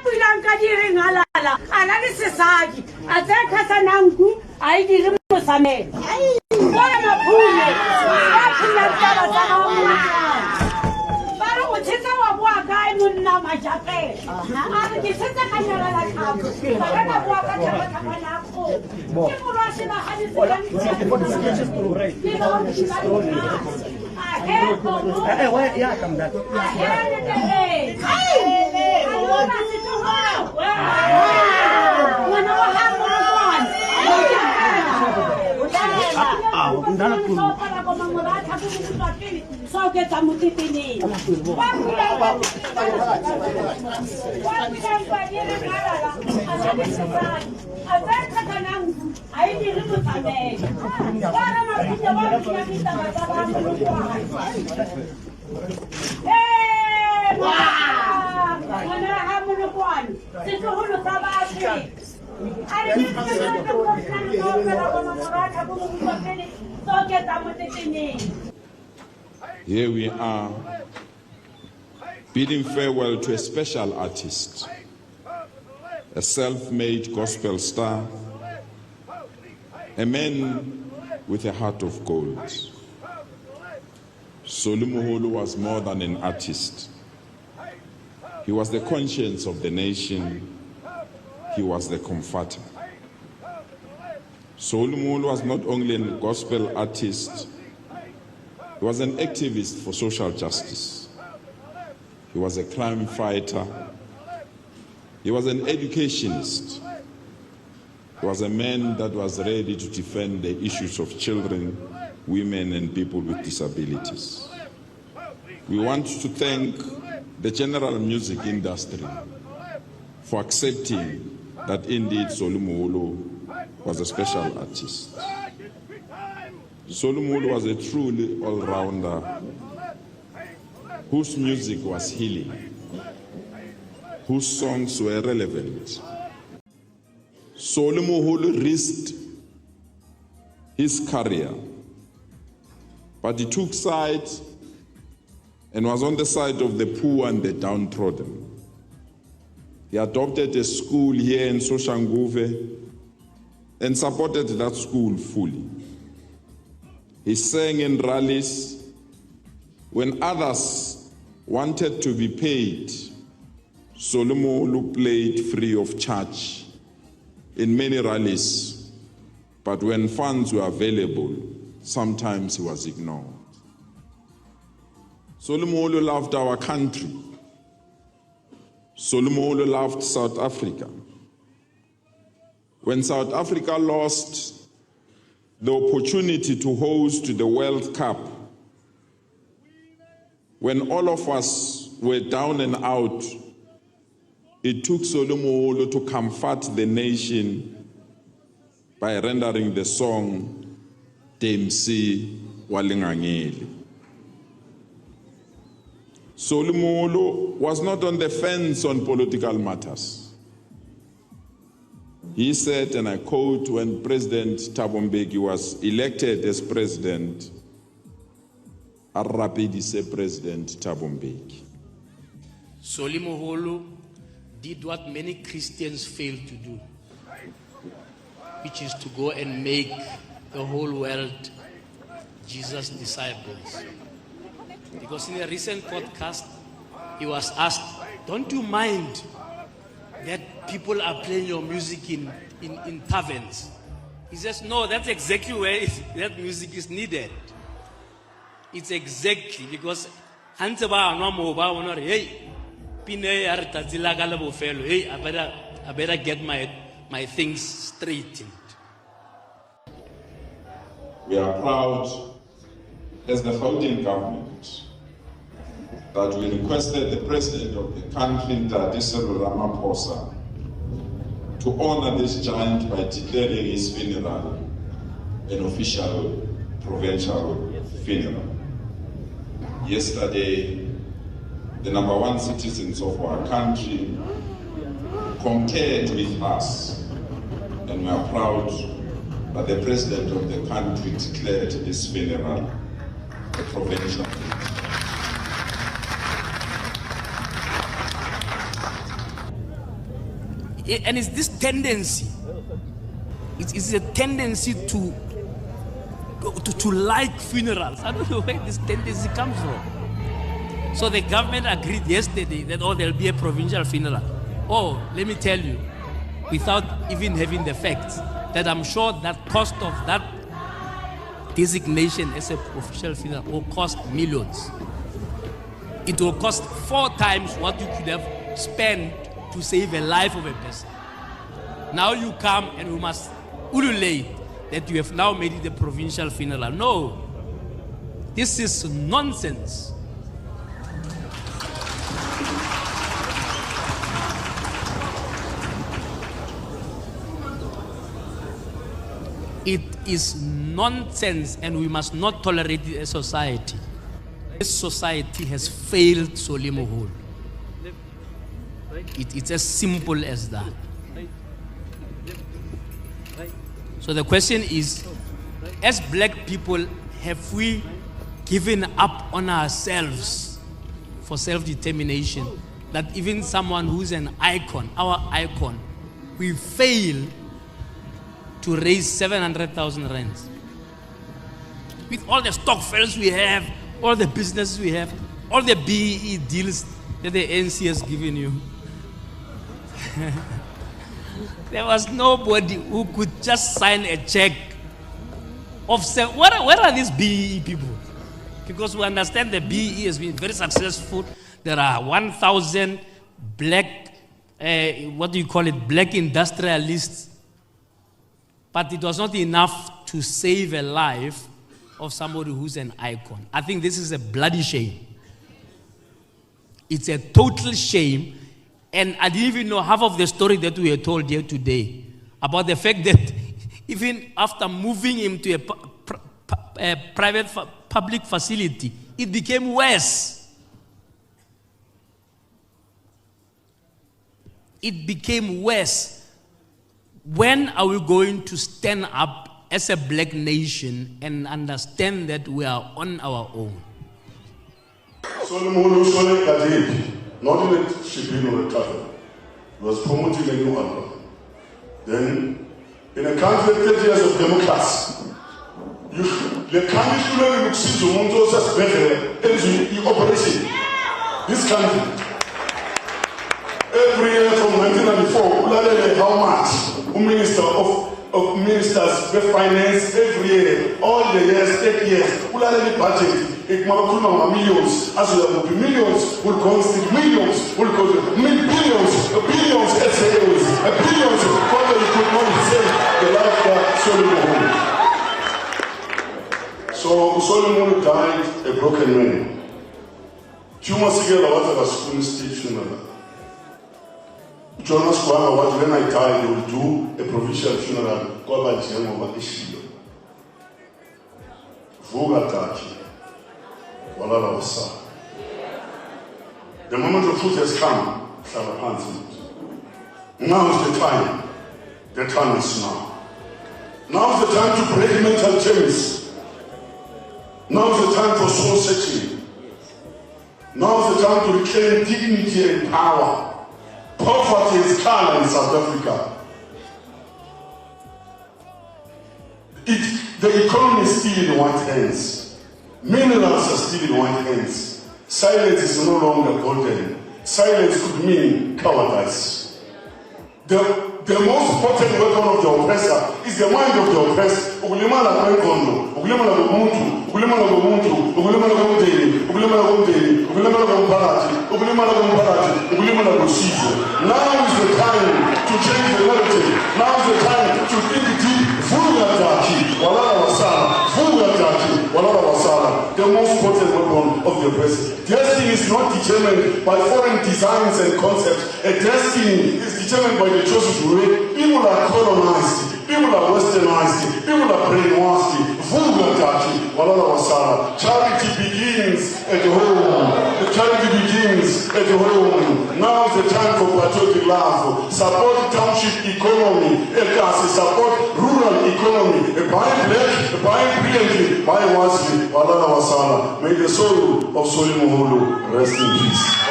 pulang ka direng halala ana le sesadi a tsa sa nanku a e dire mosamela bona maphule ba phula taba tsa gago ba re o tshetse wa bua kae monna majapela a re ke tshetse ka nyalala tlhako ba kana bua ka tlhapa nako ke mo ra se ba ga di Yeah, come back. Here we are bidding farewell to a special artist, a self-made gospel star, a man with a heart of gold. Moholo was more than an artist. He was the conscience of the nation. He was the comforter. Moholo was not only a gospel artist, he was an activist for social justice. He was a crime fighter. He was an educationist. He was a man that was ready to defend the issues of children, women, and people with disabilities. We want to thank the general music industry for accepting that indeed Moholo was a special artist. Moholo was a truly all-rounder whose music was healing, whose songs were relevant. Moholo risked his career, but he took sides and was on the side of the poor and the downtrodden. He adopted a school here in Soshanguve and supported that school fully. He sang in rallies when others wanted to be paid. Moholo played free of charge in many rallies, but when funds were available, sometimes he was ignored. Moholo loved our country. Moholo loved South Africa. When South Africa lost the opportunity to host the World Cup, when all of us were down and out, it took Moholo to comfort the nation by rendering the song Temsi Walingangeli. Moholo was not on the fence on political matters. He said, and I quote, when President Thabo Mbeki was elected as president, "Arapidise President Thabo Mbeki." Moholo did what many Christians fail to do, which is to go and make the whole world Jesus' disciples. Because in a recent podcast, he was asked, don't you mind that people are playing your music in taverns? He says, no, that's exactly where that music is needed. It's exactly because hey, I better get my things straightened. We are proud as the founding government that we requested the President of the country, Cyril Ramaphosa, to honor this giant by declaring his funeral an official provincial funeral. Yesterday, the #1 citizens of our country concurred with us, and we are proud that the President of the country declared this funeral a provincial. And it's this tendency. It's a tendency to like funerals. I don't know where this tendency comes from. So the government agreed yesterday that there'll be a provincial funeral. Let me tell you, without even having the facts, that I'm sure that cost of that designation as an official funeral will cost millions. It will cost 4 times what you could have spent to save a life of a person. Now you come and we must ululate that you have now made it a provincial funeral. No, this is nonsense. It is nonsense, and we must not tolerate it as a society. This society has failed Moholo. It's as simple as that. So the question is, as black people, have we given up on ourselves for self-determination? That even someone who's an icon, our icon, we fail to raise 700,000 rands. With all the stock files we have, all the businesses we have, all the BEE deals that the ANC has given you. There was nobody who could just sign a check of where are these BEE people? Because we understand the BEE has been very successful. There are 1,000 black, black industrialists. But it was not enough to save a life of somebody who's an icon. I think this is a bloody shame. It's a total shame. And I didn't even know half of the story that we were told here today about the fact that even after moving him to a private public facility, it became worse. It became worse. When are we going to stand up as a black nation and understand that we are on our own? Not in a shipping or a travel. He was promoting a new album. Then, in a country 30 years of democracy, the country should look to Montosa's better in operation. This country, every year from 1994, how much? Ministers of finance every year, all the years, 8 years, budget. Millions, as well as millions, will constitute millions, will constitute billions, billions, billions, whether you could not save the life of Moholo. So Moholo died a broken man. Chuma Sigela, what I was school state funeral. Jonas Kwama, what when I die, they will do a provincial funeral, Kwaba Jemo Ishilo. Vuga Taki. The moment of truth has come, now is the time. The time is now. Now is the time to break mental chains. Now is the time for soul searching. Now is the time to reclaim dignity and power. Poverty is calm in South Africa. The economy is still in white hands. Minerals are still in white hands. Silence is no longer golden. Silence could mean cowardice. The most potent weapon of the oppressor is the mind of the oppressed. Now is the time to change the narrative. Now is the time to think deep. The most potent weapon of the oppressor. Destiny is not determined by foreign designs and concepts. A destiny is determined by the choices we make. People are colonized. People are westernized. People are brainwashed. Charity begins at home. The charity begins at home. Now is the time for patriotic love. Support township economy. Support rural economy. Buy black, buy brilliantly, buy wisely. May the soul of Moholo rest in peace.